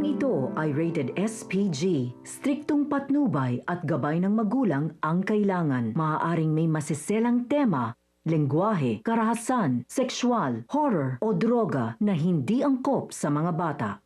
Programang ito ay rated SPG. Striktong patnubay at gabay ng magulang ang kailangan. Maaaring may masiselang tema, lengguwahe, karahasan, sexual, horror o droga na hindi angkop sa mga bata.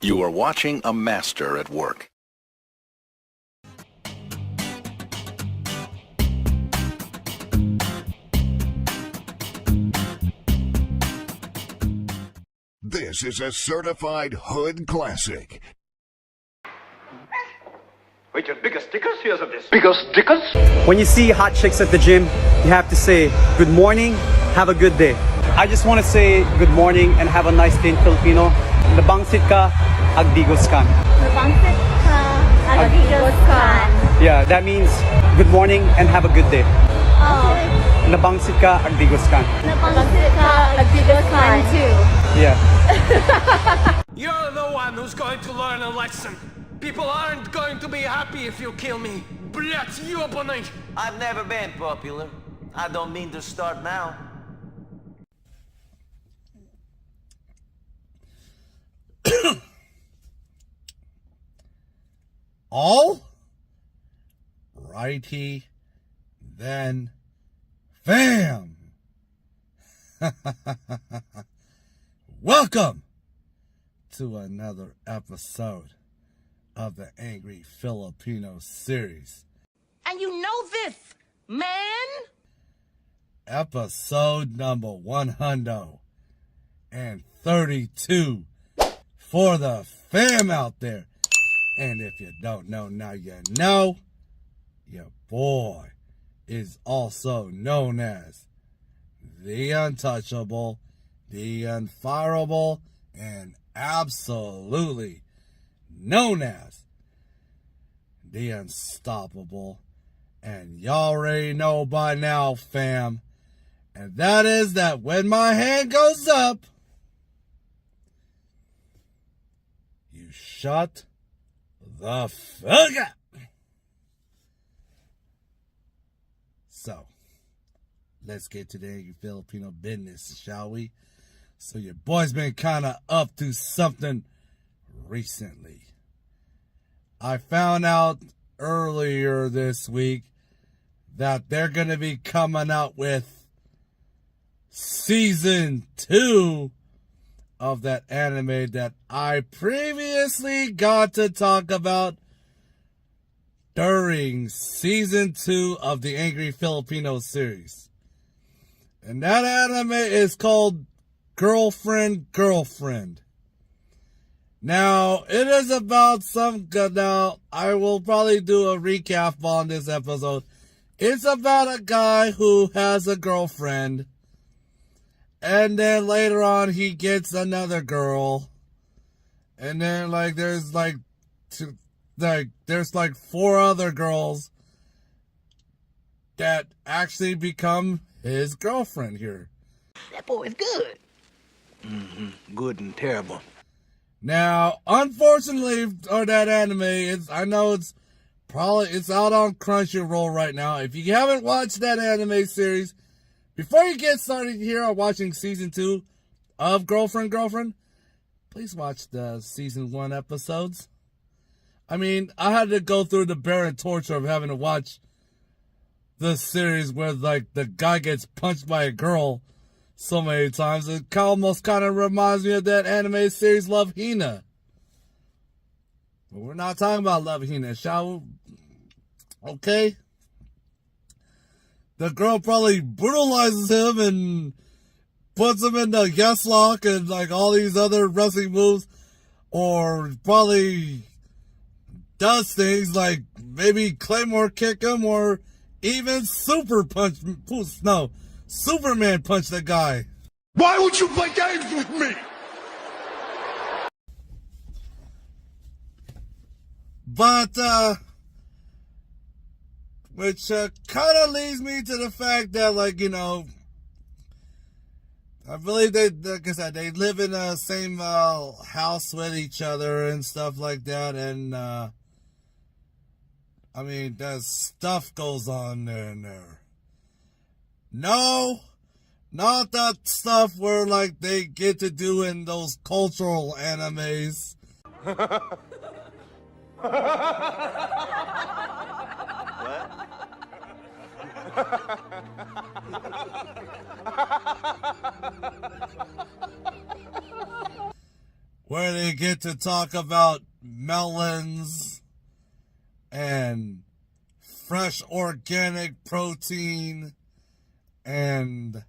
You are watching a master at work. This is a certified hood classic. Wait, your bigger stickers? Here's of this. Bigger stickers? When you see hot chicks at the gym, you have to say, good morning, have a good day. I just want to say good morning and have a nice day in Filipino. Nabangsit ka, agdigos kan. Nabangsit ka, agdigos kan. Yeah, that means good morning and have a good day. Oh. Nabangsit ka, agdigos kan. Nabangsit ka, agdigos kan too. Yeah. You're the one who's going to learn a lesson. People aren't going to be happy if you kill me. Blять, ёбаный! I've never been popular. I don't mean to start now. All righty then, fam. Welcome to another episode of the Angry Filipino Series. And you know this, man? Episode number 132 for the fam out there. And if you don't know, now you know. Your boy is also known as the Untouchable, the Unfireable, and absolutely known as the Unstoppable. And y'all already know by now, fam. And that is that when my hand goes up, you shut the fuck up. So, let's get to the Angry Filipino business, shall we? So your boy's been kind of up to something recently. I found out earlier this week that they're going to be coming out with season 2 of that anime that I previously got to talk about during season 2 of the Angry Filipino series. And that anime is called Girlfriend. Now, it is about now, I will probably do a recap on this episode. It's about a guy who has a girlfriend. And then later on, he gets another girl. And then, there's 4 other girls that actually become his girlfriend here. That boy is good. Mm-hmm. Good and terrible. Now, unfortunately, for that anime, I know it's out on Crunchyroll right now. If you haven't watched that anime series, before you get started here on watching season 2 of Girlfriend, please watch the season 1 episodes. I mean, I had to go through the barren torture of having to watch the series where, the guy gets punched by a girl so many times. It almost kind of reminds me of that anime series Love Hina. But we're not talking about Love Hina, shall we? Okay. The girl probably brutalizes him and puts him in the yes lock and all these other wrestling moves, or probably does things like maybe Claymore kick him, or even Superman punch the guy. Why would you play games with me? But, which kind of leads me to the fact that, I believe they live in the same house with each other and stuff like that. And, there's stuff goes on there and there. No, Not that stuff where, like, they get to do in those cultural animes. Where they get to talk about melons and fresh organic protein and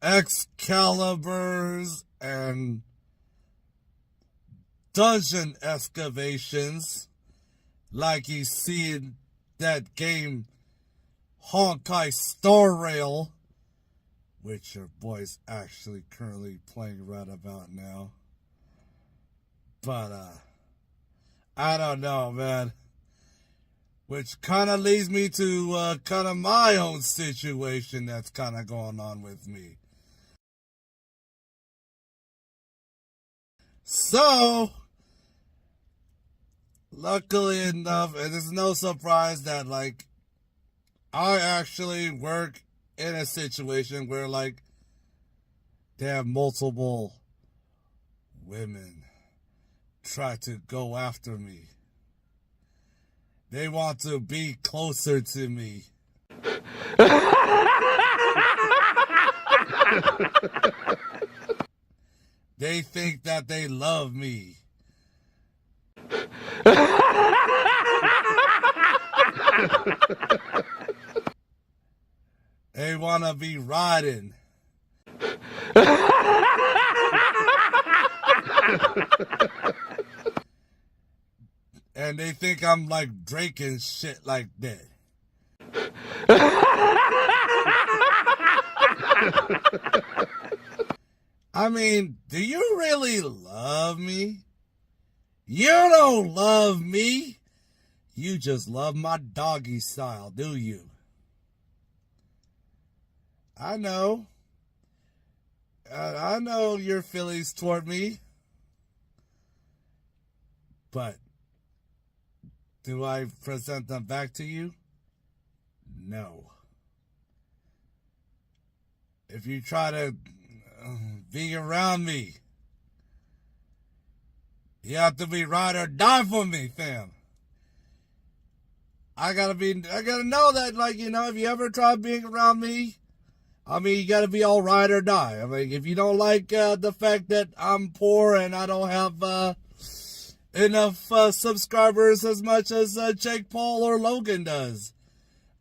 Excaliburs and dungeon excavations like you see in that game Honkai Star Rail, which your boy's actually currently playing right about now. But, I don't know, man. Which kind of leads me to kind of my own situation that's kind of going on with me. So, luckily enough, and it's no surprise that, like, I actually work in a situation where, like, they have multiple women try to go after me. They want to be closer to me. They think that they love me. They want to be riding. And they think I'm like Drake and shit like that. I mean, do you really love me? You don't love me. You just love my doggy style, do you? I know. I know your feelings toward me. But do I present them back to you? No. If you try to be around me, you have to be ride or die for me, fam. I gotta know that, like, you know, if you ever try being around me, I mean, you gotta be all ride or die. I mean, if you don't like the fact that I'm poor and I don't have enough subscribers as much as Jake Paul or Logan does,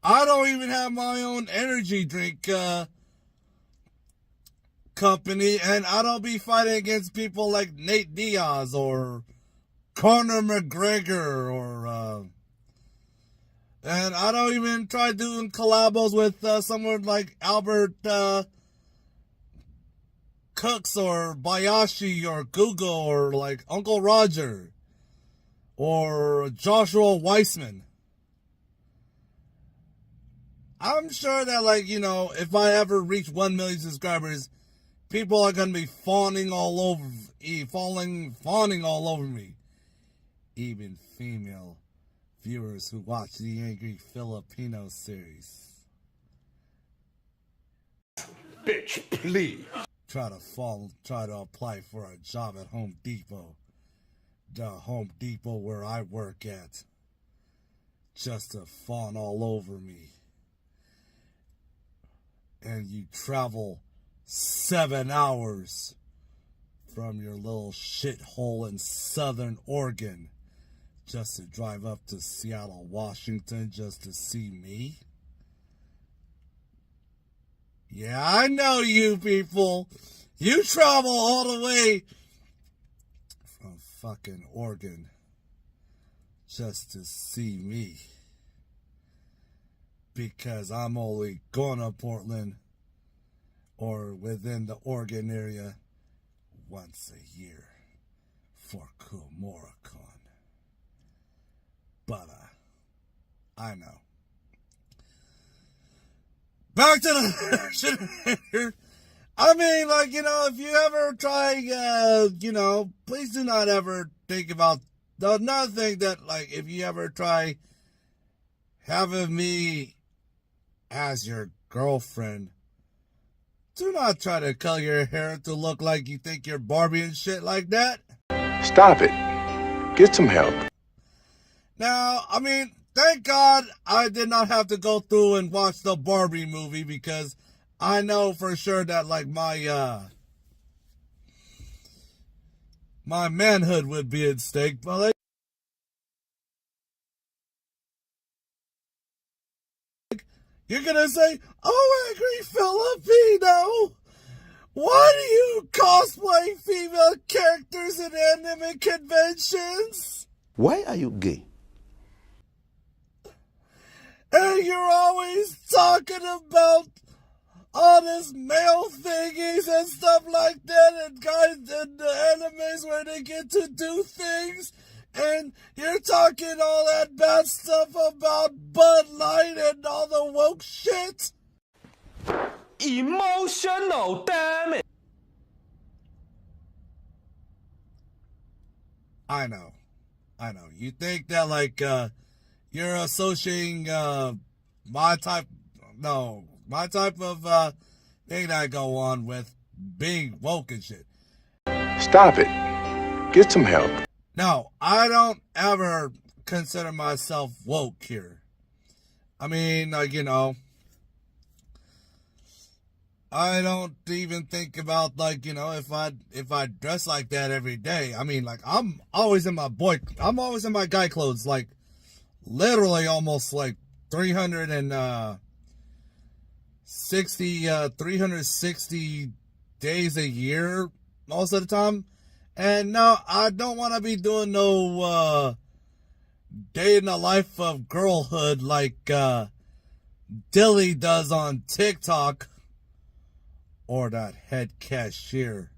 I don't even have my own energy drink company, and I don't be fighting against people like Nate Diaz or Conor McGregor or and I don't even try doing collabos with someone like Albert Cooks or Bayashi or Google or like Uncle Roger or Joshua Weissman. I'm sure that, like, you know, if I ever reach 1 million subscribers, people are gonna be fawning all over me. Even female viewers who watch the Angry Filipino Series. Bitch, please. Try to apply for a job at Home Depot. The Home Depot where I work at. Just to fawn all over me. And you travel 7 hours from your little shithole in Southern Oregon just to drive up to Seattle, Washington just to see me? Yeah, I know you people. You travel all the way from fucking Oregon just to see me. Because I'm only going to Portland or within the Oregon area once a year for Kumoracon. But, I know. Back to the I mean, like, you know, if you ever try, you know, please do not ever think about another thing that, like, if you ever try having me as your girlfriend Do not try to color your hair to look like you think you're Barbie and shit like that. Stop it. Get some help. Now, I mean, thank God I did not have to go through and watch the Barbie movie, because I know for sure that like my manhood would be at stake. But like, you're gonna say, "Oh, Angry Filipino, why do you cosplay female characters in anime conventions? Why are you gay? And you're always talking about all this male thingies and stuff like that, and guys in the animes where they get to do things, and you're talking all that bad stuff about Bud Light and all the woke shit." Emotional, damn it! I know. You think that like you're associating my type of thing that I go on with being woke and shit. Stop it. Get some help. No, I don't ever consider myself woke here. I mean, like, you know, I don't even think about, like, you know, if I dress like that every day. I mean, like, I'm always in my guy clothes, like, literally almost like 360 days a year most of the time. And no, I don't want to be doing no day in the life of girlhood like Dilly does on TikTok, or that head cashier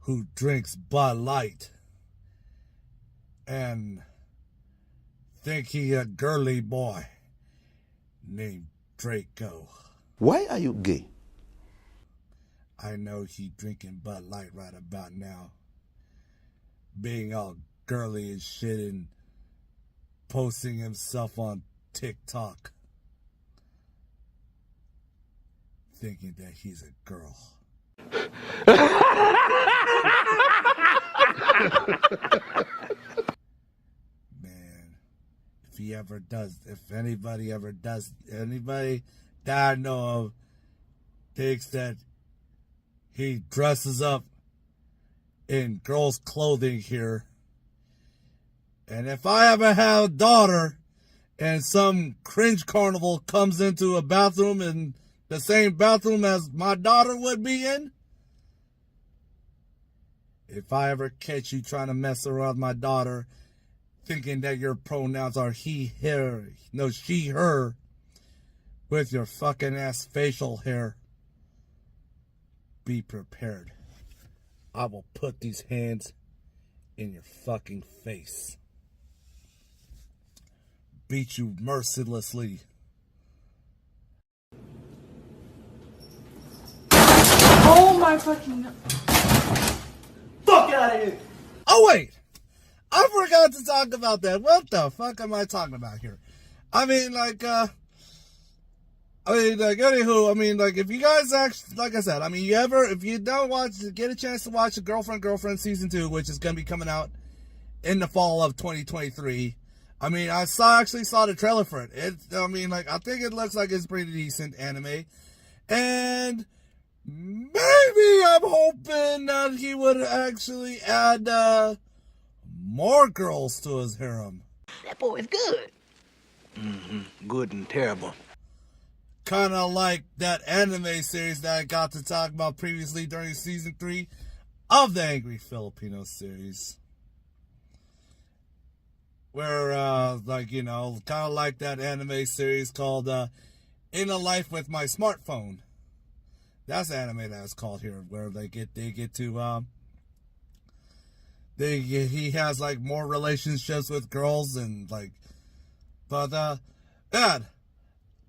who drinks Bud Light and think he a girly boy named Draco. Why are you gay? I know he drinking Bud Light right about now, being all girly and shit and posting himself on TikTok, thinking that he's a girl. Man, if anybody that I know of thinks that he dresses up in girls' clothing here, and if I ever have a daughter and some cringe carnival comes into a bathroom in the same bathroom as my daughter would be in, if I ever catch you trying to mess around with my daughter thinking that your pronouns are he, her, no, she, her, with your fucking ass facial hair, be prepared. I will put these hands in your fucking face. Beat you mercilessly. Oh my fucking... Fuck out of here! Oh wait! I forgot to talk about that. What the fuck am I talking about here? I mean, like, anywho, I mean, like, if you guys actually, like I said, I mean, if you don't get a chance to watch Girlfriend Season 2, which is going to be coming out in the fall of 2023. I mean, I actually saw the trailer for it. I think it looks like it's pretty decent anime. And maybe I'm hoping that he would actually add, more girls to his harem. That boy is good. Good and terrible. Kind of like that anime series that I got to talk about previously during season 3 of the Angry Filipino Series. Where, kind of like that anime series called In a Life with My Smartphone. That's the anime that it's called here, where he has like more relationships with girls and like, but man,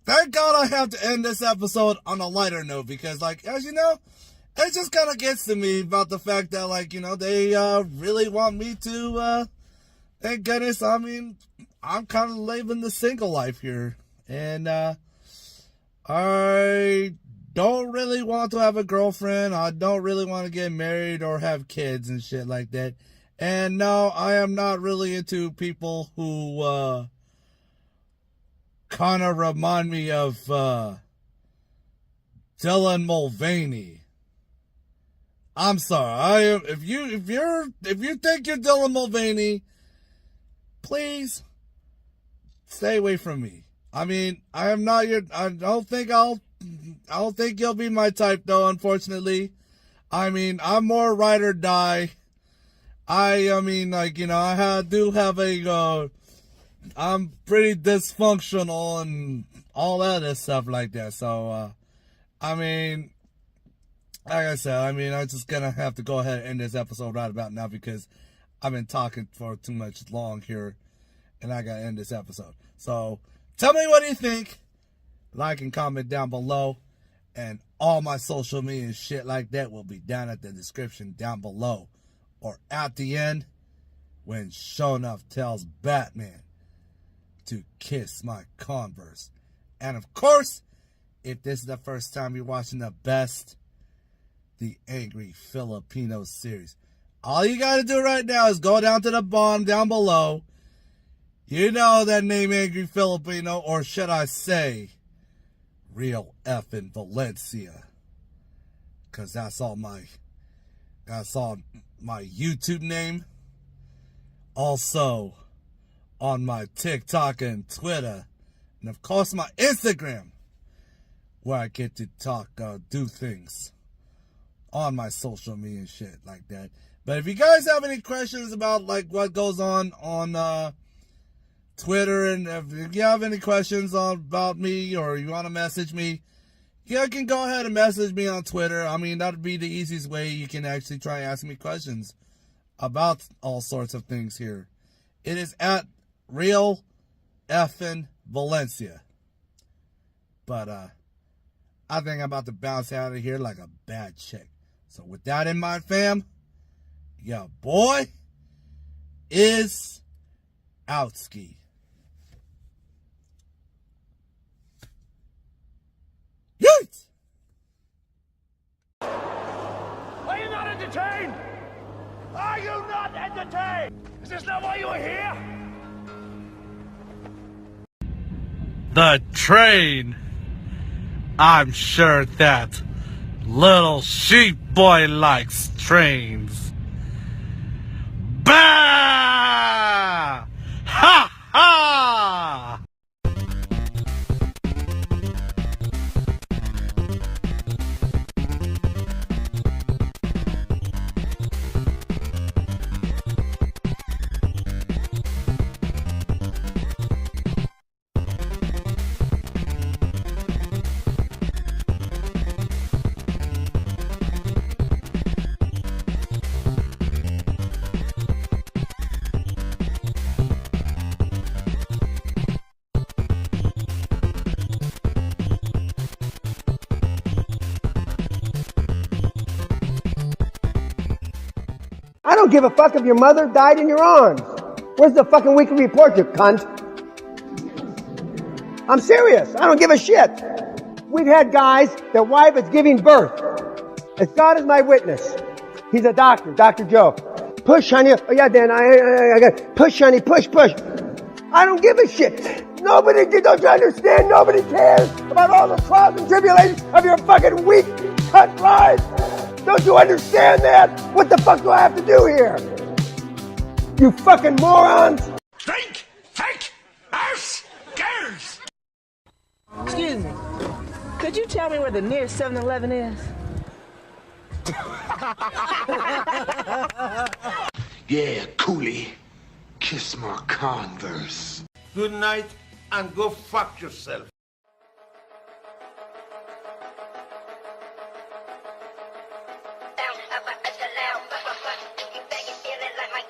thank God I have to end this episode on a lighter note, because like, as you know, it just kind of gets to me about the fact that like, you know, they really want me to, thank goodness, I mean, I'm kind of living the single life here, and I don't really want to have a girlfriend. I don't really want to get married or have kids and shit like that. And no, I am not really into people who kind of remind me of Dylan Mulvaney. I'm sorry. If you think you're Dylan Mulvaney, please stay away from me. I mean, I am not your. I don't think you'll be my type, though. Unfortunately, I mean, I'm more ride or die. I mean, like, you know, I do have a. I'm pretty dysfunctional and all that other stuff like that. So, I mean, like I said, I mean, I'm just gonna have to go ahead and end this episode right about now because I've been talking for too much long here, and I gotta end this episode. So, tell me what you think. Like and comment down below, and all my social media and shit like that will be down at the description down below, or at the end when Shonuff tells Batman to kiss my Converse. And of course, if this is the first time you're watching the Angry Filipino Series, all you gotta do right now is go down to the bottom down below. You know that name, Angry Filipino, or should I say Real F in Valencia, because that's all my YouTube name. Also on my TikTok and Twitter, and of course my Instagram, where I get to talk, do things on my social media and shit like that. But if you guys have any questions about like what goes on Twitter, and if you have any questions about me or you want to message me, you can go ahead and message me on Twitter. I mean, that would be the easiest way you can actually try and ask me questions about all sorts of things here. It is at Real Effin Valencia. But I think I'm about to bounce out of here like a bad chick. So with that in mind, fam, your boy is outski. Yeet! Are you not entertained? Are you not entertained? Is this not why you are here? The train. I'm sure that little sheep boy likes trains. Bah! Ha ha! I don't give a fuck if your mother died in your arms. Where's the fucking weekly report, you cunt? I'm serious. I don't give a shit. We've had guys, their wife is giving birth. As God is my witness. He's a doctor, Dr. Joe. Push, honey. Oh, yeah, Dan, I got push, honey, push. I don't give a shit. Nobody, don't you understand? Nobody cares about all the trials and tribulations of your fucking weak cunt lives. Don't you understand that? What the fuck do I have to do here? You fucking morons! Think! Ass! Girls! Excuse me. Could you tell me where the nearest 7-Eleven is? Yeah, coolie. Kiss my Converse. Good night and go fuck yourself. Feeling like my